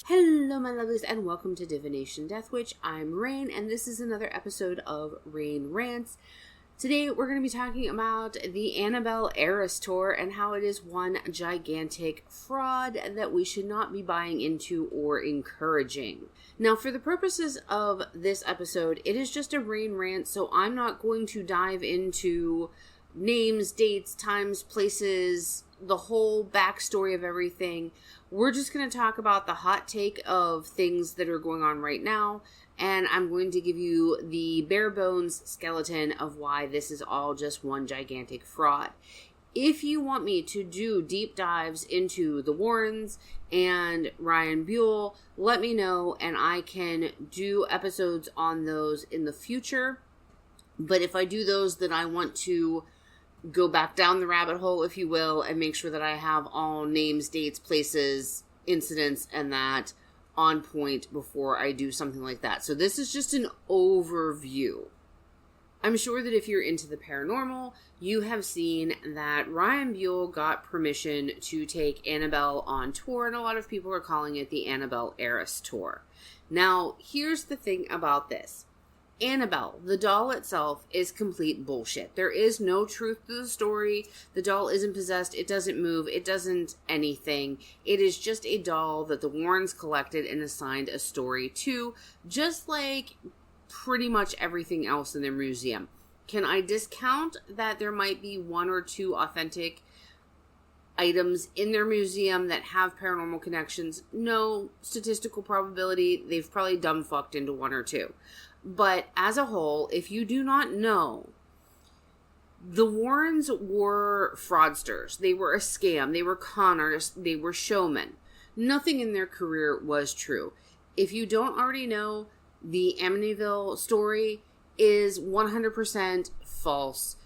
Hello my lovelies and welcome to Divination Death Witch. I'm Rayne and this is another episode of Rayne Rants. Today we're going to be talking about the Annabell Eras Tour and how it is one gigantic fraud that we should not be buying into or encouraging. Now for the purposes of this episode, it is just a Rayne Rant, so I'm not going to dive into names, dates, times, places, the whole backstory of everything. We're just going to talk about the hot take of things that are going on right now, and I'm going to give you the bare bones skeleton of why this is all just one gigantic fraud. If you want me to do deep dives into the Warrens and Ryan Buell, let me know and I can do episodes on those in the future. But if I do those, then I want to go back down the rabbit hole, if you will, and make sure that I have all names, dates, places, incidents, and that on point before I do something like that. So this is just an overview. I'm sure that if you're into the paranormal, you have seen that Ryan Buell got permission to take Annabelle on tour, and a lot of people are calling it the Annabell Eras Tour. Now, here's the thing about this. Annabelle, the doll itself, is complete bullshit. There is no truth to the story. The doll isn't possessed. It doesn't move. It doesn't anything. It is just a doll that the Warrens collected and assigned a story to, just like pretty much everything else in their museum. Can I discount that there might be one or two authentic items in their museum that have paranormal connections? No. Statistical probability, they've probably dumb-fucked into one or two. But as a whole, if you do not know, the Warrens were fraudsters. They were a scam. They were con artists. They were showmen. Nothing in their career was true. If you don't already know, the Amityville story is 100% false.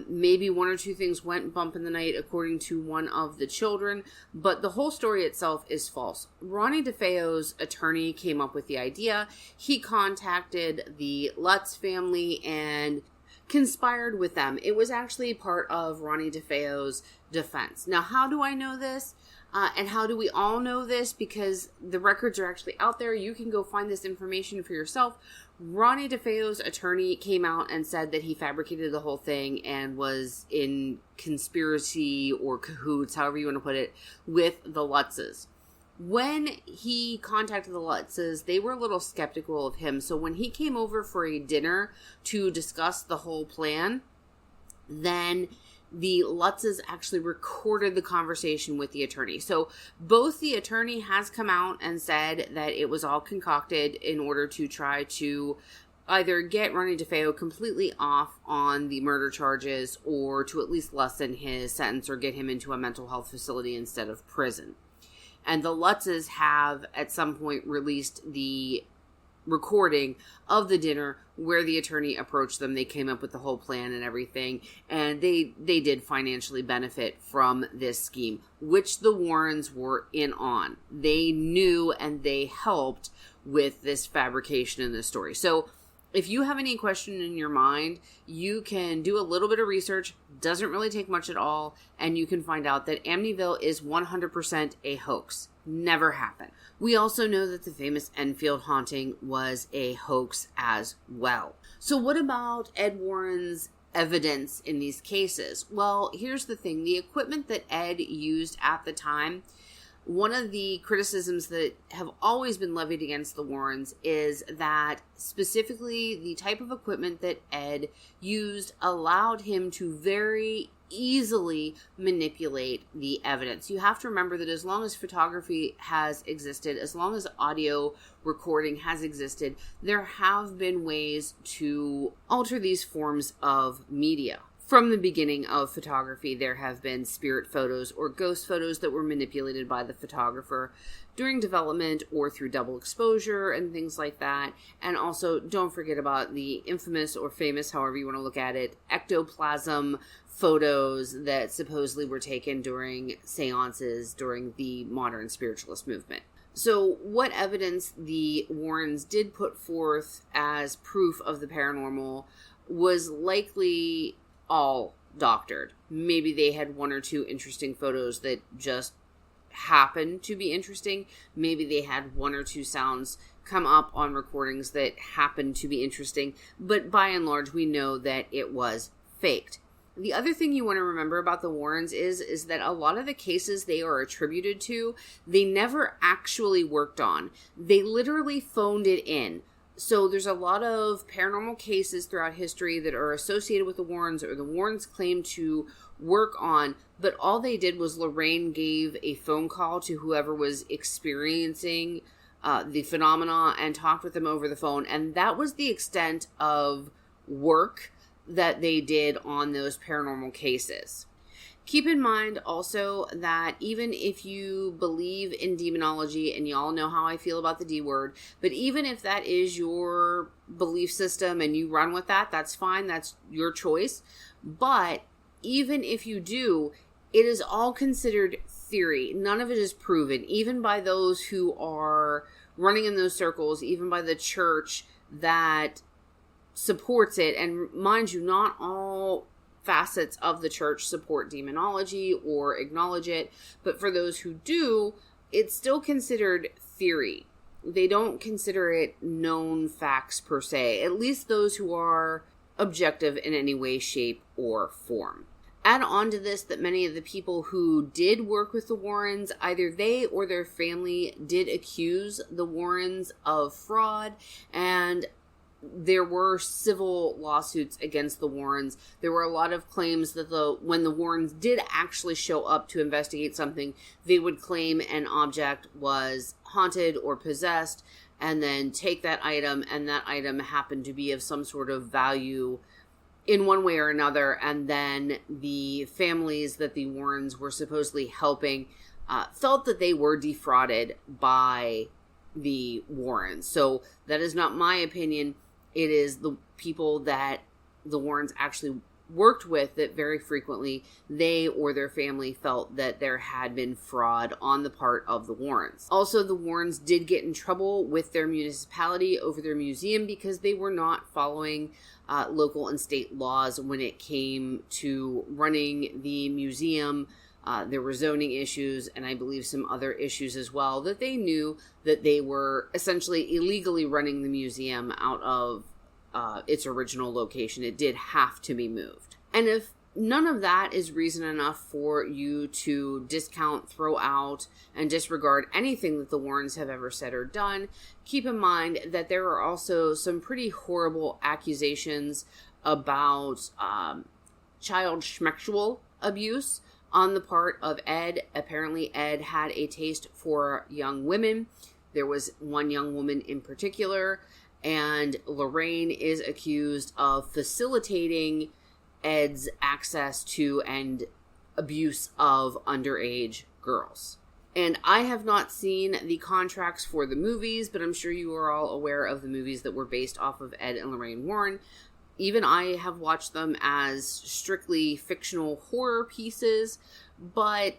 Maybe one or two things went bump in the night according to one of the children, but the whole story itself is false. Ronnie DeFeo's attorney came up with the idea. He contacted the Lutz family and conspired with them. It was actually part of Ronnie DeFeo's defense. Now, how do I know this? And how do we all know this? Because the records are actually out there. You can go find this information for yourself. Ronnie DeFeo's attorney came out and said that he fabricated the whole thing and was in conspiracy or cahoots, however you want to put it, with the Lutzes. When he contacted the Lutzes, they were a little skeptical of him. So when he came over for a dinner to discuss the whole plan, then the Lutzes actually recorded the conversation with the attorney. So both the attorney has come out and said that it was all concocted in order to try to either get Ronnie DeFeo completely off on the murder charges or to at least lessen his sentence or get him into a mental health facility instead of prison. And the Lutzes have at some point released the recording of the dinner where the attorney approached them. They came up with the whole plan and everything, and they did financially benefit from this scheme, which the Warrens were in on. They knew and they helped with this fabrication in this story. So if you have any question in your mind, you can do a little bit of research. Doesn't really take much at all, and you can find out that Amityville is 100% a hoax. Never happened. We also know that the famous Enfield haunting was a hoax as well. So what about Ed Warren's evidence in these cases? Well, here's the thing. The equipment that Ed used at the time, one of the criticisms that have always been levied against the Warrens is that specifically the type of equipment that Ed used allowed him to very easily manipulate the evidence. You have to remember that as long as photography has existed, as long as audio recording has existed, there have been ways to alter these forms of media. From the beginning of photography, there have been spirit photos or ghost photos that were manipulated by the photographer during development or through double exposure and things like that. And also, don't forget about the infamous or famous, however you want to look at it, ectoplasm photos that supposedly were taken during seances during the modern spiritualist movement. So what evidence the Warrens did put forth as proof of the paranormal was likely all doctored. Maybe they had one or two interesting photos that just happened to be interesting. Maybe they had one or two sounds come up on recordings that happened to be interesting, but by and large, we know that it was faked. The other thing you want to remember about the Warrens is that a lot of the cases they are attributed to, they never actually worked on. They literally phoned it in. So there's a lot of paranormal cases throughout history that are associated with the Warrens, or the Warrens claim to work on, but all they did was Lorraine gave a phone call to whoever was experiencing the phenomena and talked with them over the phone, and that was the extent of work that they did on those paranormal cases. Keep in mind also that even if you believe in demonology, and y'all know how I feel about the D word, but even if that is your belief system and you run with that, that's fine, that's your choice. But even if you do, it is all considered theory. None of it is proven, even by those who are running in those circles, even by the church that supports it. And mind you, not all facets of the church support demonology or acknowledge it, but for those who do, it's still considered theory. They don't consider it known facts per se, at least those who are objective in any way, shape, or form. Add on to this that many of the people who did work with the Warrens, either they or their family did accuse the Warrens of fraud, and there were civil lawsuits against the Warrens. There were a lot of claims that when the Warrens did actually show up to investigate something, they would claim an object was haunted or possessed, and then take that item, and that item happened to be of some sort of value in one way or another, and then the families that the Warrens were supposedly helping felt that they were defrauded by the Warrens. So that is not my opinion. It is the people that the Warrens actually worked with that very frequently they or their family felt that there had been fraud on the part of the Warrens. Also, the Warrens did get in trouble with their municipality over their museum because they were not following local and state laws when it came to running the museum. There were zoning issues, and I believe some other issues as well, that they knew that they were essentially illegally running the museum out of its original location. It did have to be moved. And if none of that is reason enough for you to discount, throw out, and disregard anything that the Warrens have ever said or done, keep in mind that there are also some pretty horrible accusations about child sexual abuse on the part of Ed. Apparently, Ed had a taste for young women. There was one young woman in particular, and Lorraine is accused of facilitating Ed's access to and abuse of underage girls. And I have not seen the contracts for the movies, but I'm sure you are all aware of the movies that were based off of Ed and Lorraine Warren. Even I have watched them as strictly fictional horror pieces, but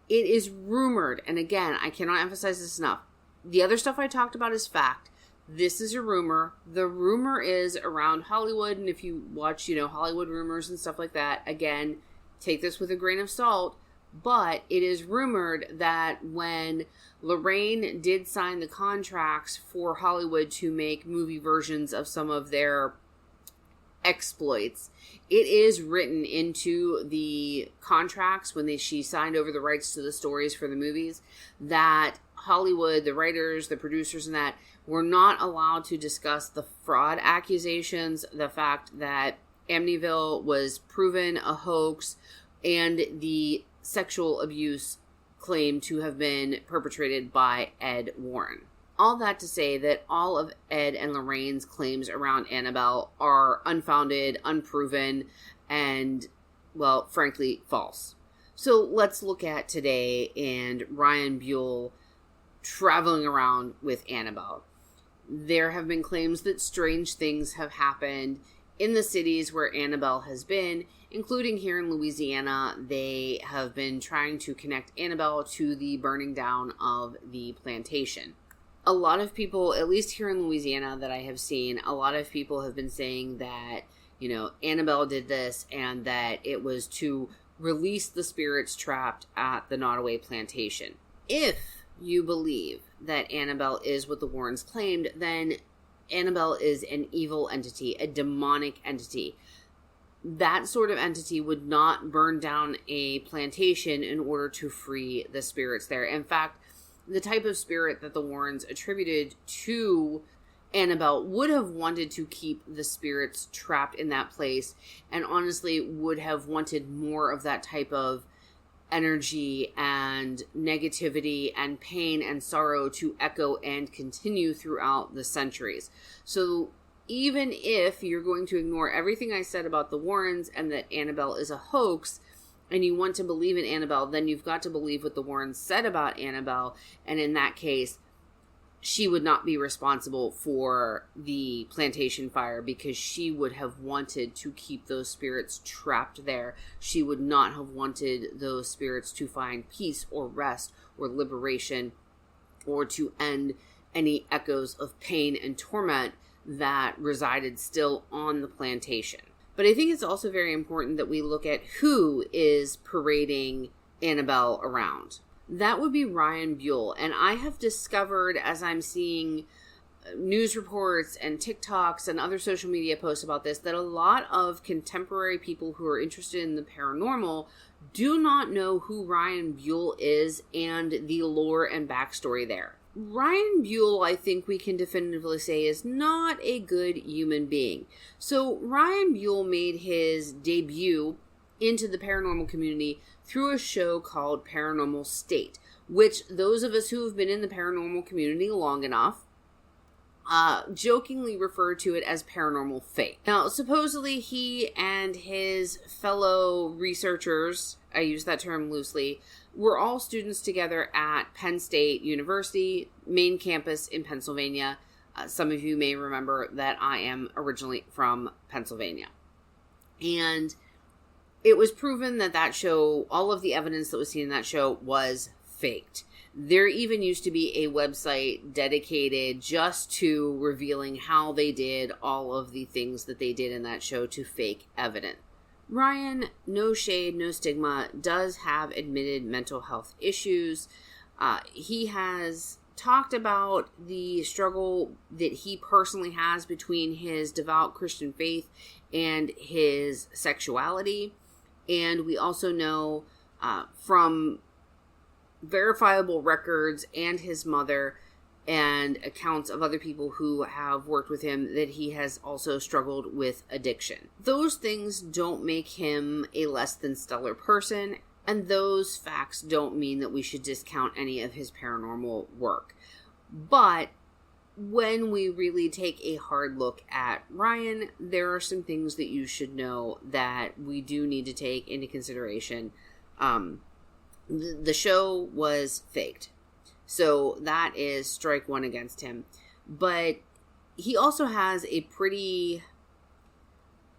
it is rumored, and again, I cannot emphasize this enough, the other stuff I talked about is fact. This is a rumor. The rumor is around Hollywood, and if you watch, Hollywood rumors and stuff like that, again, take this with a grain of salt, but it is rumored that when Lorraine did sign the contracts for Hollywood to make movie versions of some of their exploits, it is written into the contracts when she signed over the rights to the stories for the movies that Hollywood, the writers, the producers, and that were not allowed to discuss the fraud accusations, the fact that Amityville was proven a hoax, and the sexual abuse claimed to have been perpetrated by Ed Warren. All that to say that all of Ed and Lorraine's claims around Annabelle are unfounded, unproven, and, well, frankly, false. So let's look at today and Ryan Buell traveling around with Annabelle. There have been claims that strange things have happened in the cities where Annabelle has been, including here in Louisiana. They have been trying to connect Annabelle to the burning down of the plantation. A lot of people, at least here in Louisiana that I have seen, a lot of people have been saying that, Annabelle did this and that it was to release the spirits trapped at the Nottoway plantation. If you believe that Annabelle is what the Warrens claimed, then Annabelle is an evil entity, a demonic entity. That sort of entity would not burn down a plantation in order to free the spirits there. In fact, the type of spirit that the Warrens attributed to Annabelle would have wanted to keep the spirits trapped in that place, and honestly would have wanted more of that type of energy and negativity and pain and sorrow to echo and continue throughout the centuries. So even if you're going to ignore everything I said about the Warrens and that Annabelle is a hoax, and you want to believe in Annabelle, then you've got to believe what the Warrens said about Annabelle, and in that case, she would not be responsible for the plantation fire because she would have wanted to keep those spirits trapped there. She would not have wanted those spirits to find peace or rest or liberation or to end any echoes of pain and torment that resided still on the plantation. But I think it's also very important that we look at who is parading Annabelle around. That would be Ryan Buell. And I have discovered, as I'm seeing news reports and TikToks and other social media posts about this, that a lot of contemporary people who are interested in the paranormal do not know who Ryan Buell is and the lore and backstory there. Ryan Buell, I think we can definitively say, is not a good human being. So Ryan Buell made his debut into the paranormal community through a show called Paranormal State, which those of us who have been in the paranormal community long enough jokingly refer to it as paranormal fake. Now, supposedly he and his fellow researchers, I use that term loosely, were all students together at Penn State University, main campus in Pennsylvania. Some of you may remember that I am originally from Pennsylvania. And it was proven that that show, all of the evidence that was seen in that show was faked. There even used to be a website dedicated just to revealing how they did all of the things that they did in that show to fake evidence. Ryan, no shade, no stigma, does have admitted mental health issues. He has talked about the struggle that he personally has between his devout Christian faith and his sexuality. And we also know from verifiable records and his mother and accounts of other people who have worked with him that he has also struggled with addiction. Those things don't make him a less than stellar person, and those facts don't mean that we should discount any of his paranormal work. But when we really take a hard look at Ryan, there are some things that you should know that we do need to take into consideration. The show was faked. So that is strike one against him. But he also has a pretty,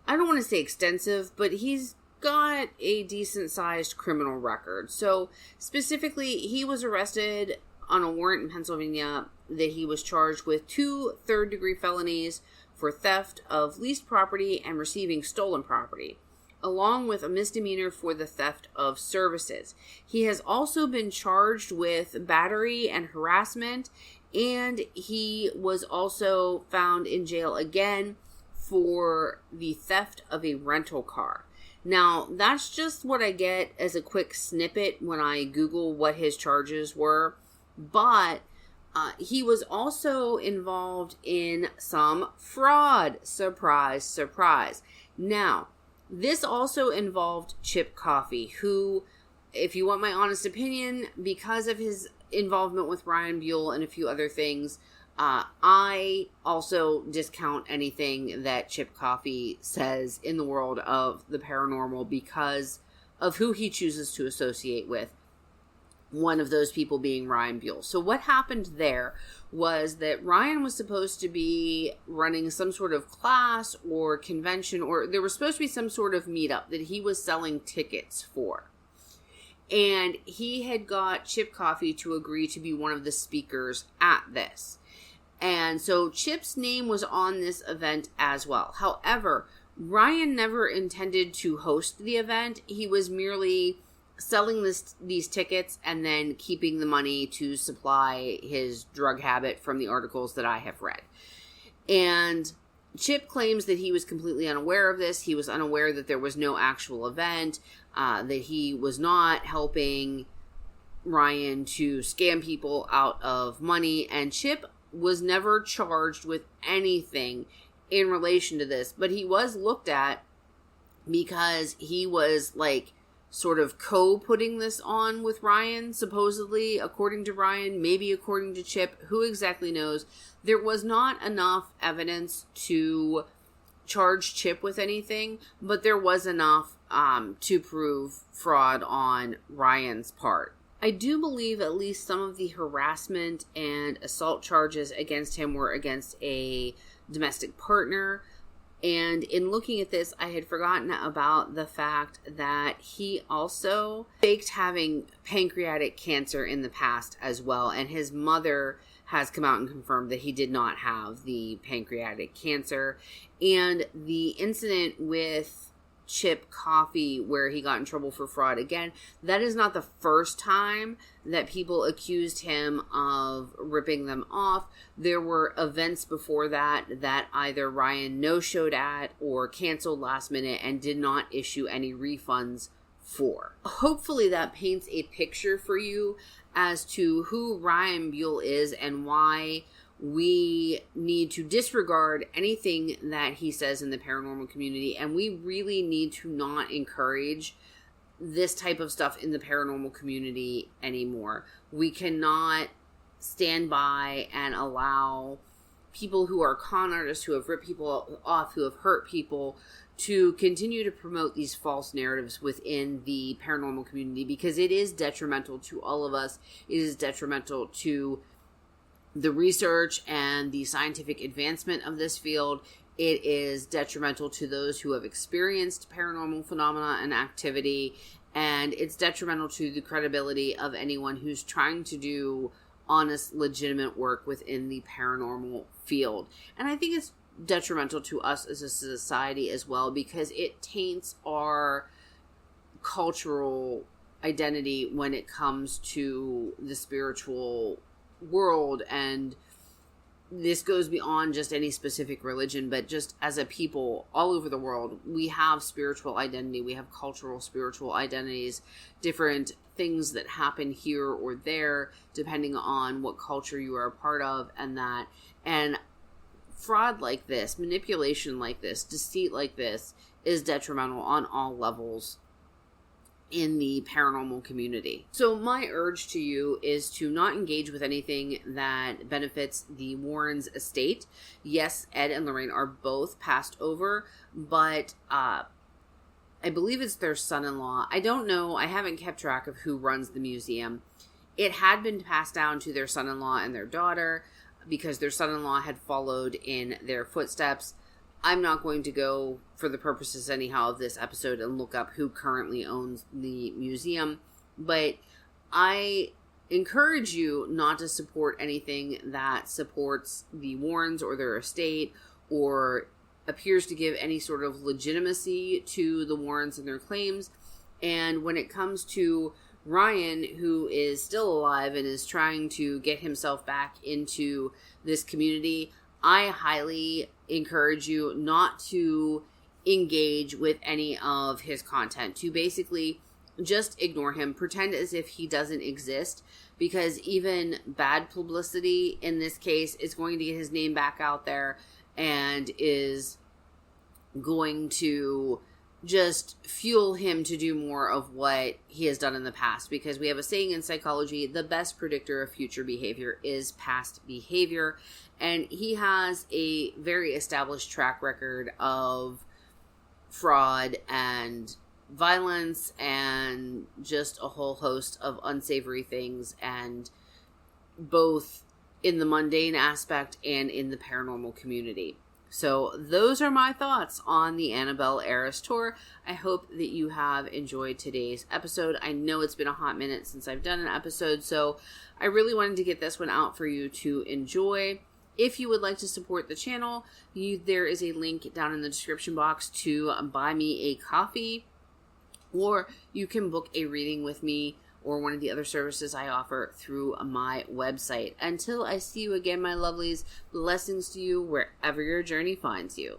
I don't want to say extensive, but he's got a decent sized criminal record. So specifically, he was arrested on a warrant in Pennsylvania that he was charged with 2 third-degree felonies for theft of leased property and receiving stolen property, along with a misdemeanor for the theft of services. He has also been charged with battery and harassment, and he was also found in jail again for the theft of a rental car. Now, that's just what I get as a quick snippet when I Google what his charges were, but he was also involved in some fraud. Surprise, surprise. Now, this also involved Chip Coffey, who, if you want my honest opinion, because of his involvement with Ryan Buell and a few other things, I also discount anything that Chip Coffey says in the world of the paranormal because of who he chooses to associate with. One of those people being Ryan Buell. So what happened there was that Ryan was supposed to be running some sort of class or convention, or there was supposed to be some sort of meetup that he was selling tickets for. And he had got Chip Coffey to agree to be one of the speakers at this. And so Chip's name was on this event as well. However, Ryan never intended to host the event. He was merely selling these tickets and then keeping the money to supply his drug habit from the articles that I have read. And Chip claims that he was completely unaware of this. He was unaware that there was no actual event, that he was not helping Ryan to scam people out of money, and Chip was never charged with anything in relation to this, but he was looked at because he was like sort of co-putting this on with Ryan, supposedly, according to Ryan, maybe according to Chip, who exactly knows. There was not enough evidence to charge Chip with anything, but there was enough to prove fraud on Ryan's part. I do believe at least some of the harassment and assault charges against him were against a domestic partner. And in looking at this, I had forgotten about the fact that he also faked having pancreatic cancer in the past as well. And his mother has come out and confirmed that he did not have the pancreatic cancer. And the incident with Chip Coffee, where he got in trouble for fraud again, that is not the first time that people accused him of ripping them off. There were events before that either Ryan no-showed at or canceled last minute and did not issue any refunds for. Hopefully that paints a picture for you as to who Ryan Buell is and why we need to disregard anything that he says in the paranormal community, and we really need to not encourage this type of stuff in the paranormal community anymore. We cannot stand by and allow people who are con artists, who have ripped people off, who have hurt people, to continue to promote these false narratives within the paranormal community, because it is detrimental to all of us. It is detrimental to the research and the scientific advancement of this field. It is detrimental to those who have experienced paranormal phenomena and activity, and it's detrimental to the credibility of anyone who's trying to do honest, legitimate work within the paranormal field. And I think it's detrimental to us as a society as well, because it taints our cultural identity when it comes to the spiritual world. And this goes beyond just any specific religion, but just as a people all over the world, we have spiritual identity, we have cultural spiritual identities, different things that happen here or there depending on what culture you are a part of. And fraud like this, manipulation like this, deceit like this is detrimental on all levels in the paranormal community. So my urge to you is to not engage with anything that benefits the Warrens' estate. Yes, Ed and Lorraine are both passed over, but I believe it's their son-in-law. I don't know. I haven't kept track of who runs the museum. It had been passed down to their son-in-law and their daughter because their son-in-law had followed in their footsteps. I'm not going to go, for the purposes anyhow of this episode, and look up who currently owns the museum, but I encourage you not to support anything that supports the Warrens or their estate, or appears to give any sort of legitimacy to the Warrens and their claims. And when it comes to Ryan, who is still alive and is trying to get himself back into this community, I highly encourage you not to engage with any of his content, to basically just ignore him, pretend as if he doesn't exist, because even bad publicity in this case is going to get his name back out there and is going to just fuel him to do more of what he has done in the past. Because we have a saying in psychology, the best predictor of future behavior is past behavior. And he has a very established track record of fraud and violence and just a whole host of unsavory things, and both in the mundane aspect and in the paranormal community. So those are my thoughts on the Annabell Eras Tour. I hope that you have enjoyed today's episode. I know it's been a hot minute since I've done an episode, so I really wanted to get this one out for you to enjoy. If you would like to support the channel, there is a link down in the description box to buy me a coffee, or you can book a reading with me or one of the other services I offer through my website. Until I see you again, my lovelies, blessings to you wherever your journey finds you.